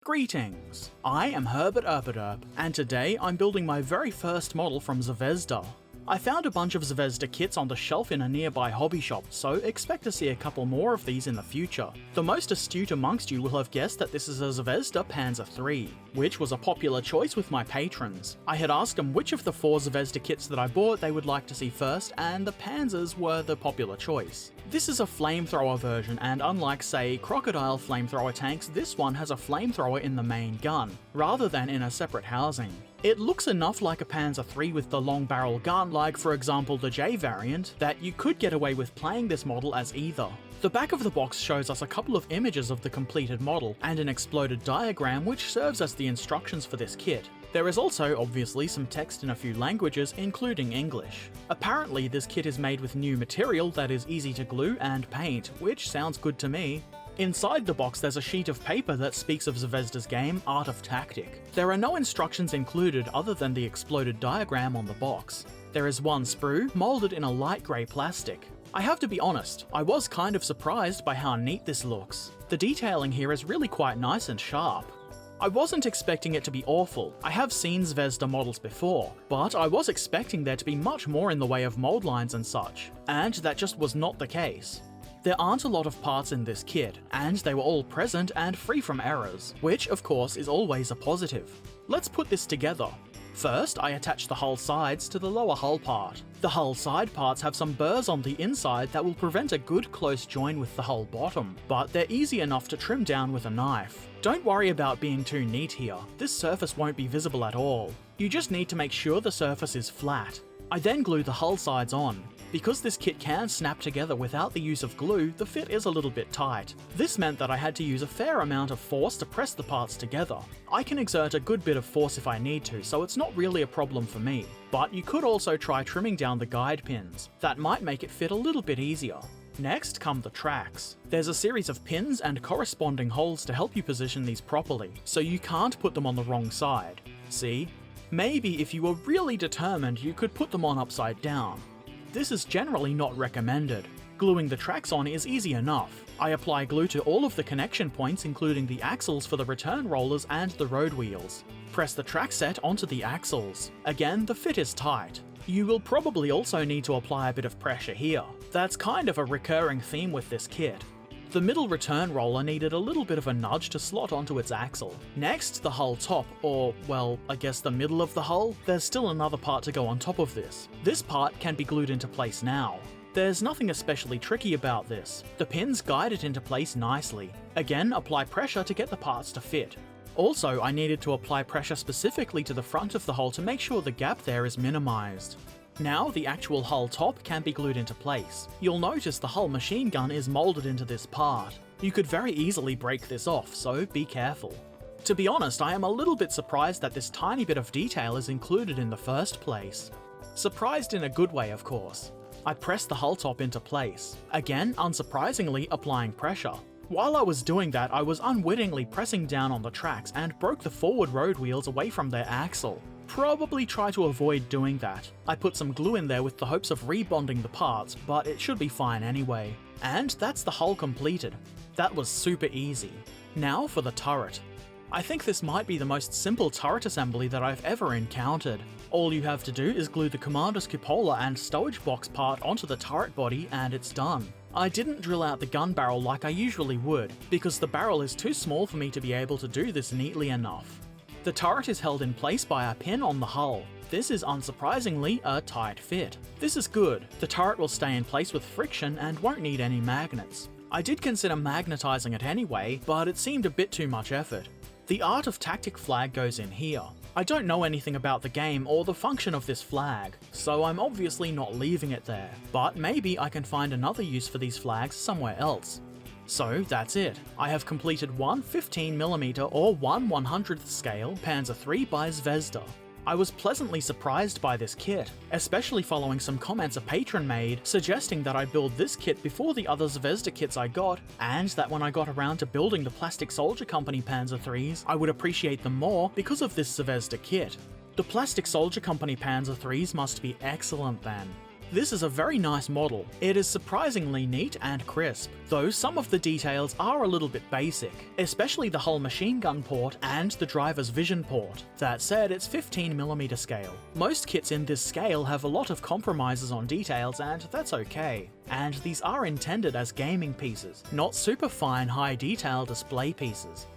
Greetings! I am Herbert Erpaderp, and today I'm building my very first model from Zvezda. I found a bunch of Zvezda kits on the shelf in a nearby hobby shop, so expect to see a couple more of these in the future. The most astute amongst you will have guessed that this is a Zvezda Panzer III, which was a popular choice with my patrons. I had asked them which of the 4 Zvezda kits that I bought they would like to see first, and the Panzers were the popular choice. This is a flamethrower version, and unlike, say, crocodile flamethrower tanks, this one has a flamethrower in the main gun, rather than in a separate housing. It looks enough like a Panzer III with the long barrel gun, like for example the J variant, that you could get away with playing this model as either. The back of the box shows us a couple of images of the completed model, and an exploded diagram which serves as the instructions for this kit. There is also, obviously, some text in a few languages, including English. Apparently, this kit is made with new material that is easy to glue and paint, which sounds good to me. Inside the box there's a sheet of paper that speaks of Zvezda's game, Art of Tactic. There are no instructions included other than the exploded diagram on the box. There is one sprue, moulded in a light grey plastic. I have to be honest, I was kind of surprised by how neat this looks. The detailing here is really quite nice and sharp. I wasn't expecting it to be awful. I have seen Zvezda models before, but I was expecting there to be much more in the way of mold lines and such, and that just was not the case. There aren't a lot of parts in this kit, and they were all present and free from errors, which of course is always a positive. Let's put this together. First, I attach the hull sides to the lower hull part. The hull side parts have some burrs on the inside that will prevent a good close join with the hull bottom, but they're easy enough to trim down with a knife. Don't worry about being too neat here, this surface won't be visible at all. You just need to make sure the surface is flat. I then glue the hull sides on. Because this kit can snap together without the use of glue, the fit is a little bit tight. This meant that I had to use a fair amount of force to press the parts together. I can exert a good bit of force if I need to, so it's not really a problem for me. But you could also try trimming down the guide pins. That might make it fit a little bit easier. Next come the tracks. There's a series of pins and corresponding holes to help you position these properly, so you can't put them on the wrong side. See? Maybe if you were really determined, you could put them on upside down. This is generally not recommended. Gluing the tracks on is easy enough. I apply glue to all of the connection points, including the axles for the return rollers and the road wheels. Press the track set onto the axles. Again, the fit is tight. You will probably also need to apply a bit of pressure here. That's kind of a recurring theme with this kit. The middle return roller needed a little bit of a nudge to slot onto its axle. Next, the hull top, or, well, I guess the middle of the hull. There's still another part to go on top of this. This part can be glued into place now. There's nothing especially tricky about this. The pins guide it into place nicely. Again, apply pressure to get the parts to fit. Also, I needed to apply pressure specifically to the front of the hull to make sure the gap there is minimized. Now the actual hull top can be glued into place. You'll notice the hull machine gun is molded into this part. You could very easily break this off, so be careful. To be honest, I am a little bit surprised that this tiny bit of detail is included in the first place. Surprised in a good way, of course. I pressed the hull top into place, again unsurprisingly applying pressure. While I was doing that, I was unwittingly pressing down on the tracks and broke the forward road wheels away from their axle. Probably try to avoid doing that. I put some glue in there with the hopes of rebonding the parts, but it should be fine anyway. And that's the hull completed. That was super easy. Now for the turret. I think this might be the most simple turret assembly that I've ever encountered. All you have to do is glue the commander's cupola and stowage box part onto the turret body and it's done. I didn't drill out the gun barrel like I usually would, because the barrel is too small for me to be able to do this neatly enough. The turret is held in place by a pin on the hull. This is unsurprisingly a tight fit. This is good. The turret will stay in place with friction and won't need any magnets. I did consider magnetizing it anyway, but it seemed a bit too much effort. The Art of Tactic flag goes in here. I don't know anything about the game or the function of this flag, so I'm obviously not leaving it there, but maybe I can find another use for these flags somewhere else. So that's it. I have completed one 15mm or 1/100th scale Panzer III by Zvezda. I was pleasantly surprised by this kit, especially following some comments a patron made suggesting that I build this kit before the other Zvezda kits I got, and that when I got around to building the Plastic Soldier Company Panzer IIIs, I would appreciate them more because of this Zvezda kit. The Plastic Soldier Company Panzer IIIs must be excellent then. This is a very nice model. It is surprisingly neat and crisp, though some of the details are a little bit basic, especially the hull machine gun port and the driver's vision port. That said, it's 15mm scale. Most kits in this scale have a lot of compromises on details, and that's okay. And these are intended as gaming pieces, not super fine high detail display pieces.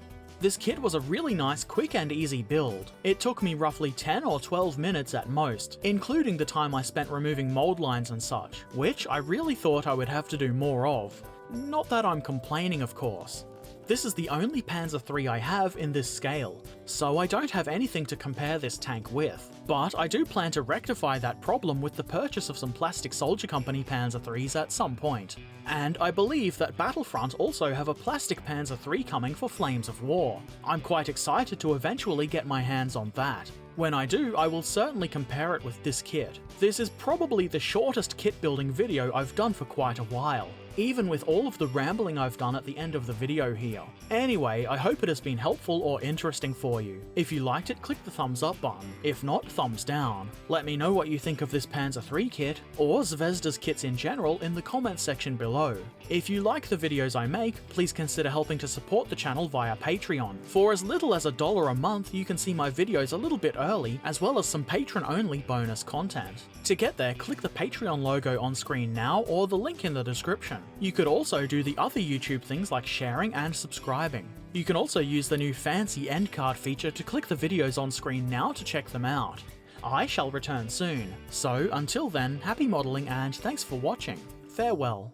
This kit was a really nice, quick and easy build. It took me roughly 10 or 12 minutes at most, including the time I spent removing mold lines and such, which I really thought I would have to do more of. Not that I'm complaining, of course. This is the only Panzer III I have in this scale, so I don't have anything to compare this tank with. But I do plan to rectify that problem with the purchase of some plastic Soldier Company Panzer IIIs at some point. And I believe that Battlefront also have a plastic Panzer III coming for Flames of War. I'm quite excited to eventually get my hands on that. When I do, I will certainly compare it with this kit. This is probably the shortest kit building video I've done for quite a while, even with all of the rambling I've done at the end of the video here. Anyway, I hope it has been helpful or interesting for you. If you liked it, click the thumbs up button. If not, thumbs down. Let me know what you think of this Panzer III kit, or Zvezda's kits in general, in the comments section below. If you like the videos I make, please consider helping to support the channel via Patreon. For as little as $1 a month, you can see my videos a little bit early, as well as some patron-only bonus content. To get there, click the Patreon logo on screen now, or the link in the description. You could also do the other YouTube things like sharing and subscribing. You can also use the new fancy end card feature to click the videos on screen now to check them out. I shall return soon, so until then, happy modelling and thanks for watching. Farewell.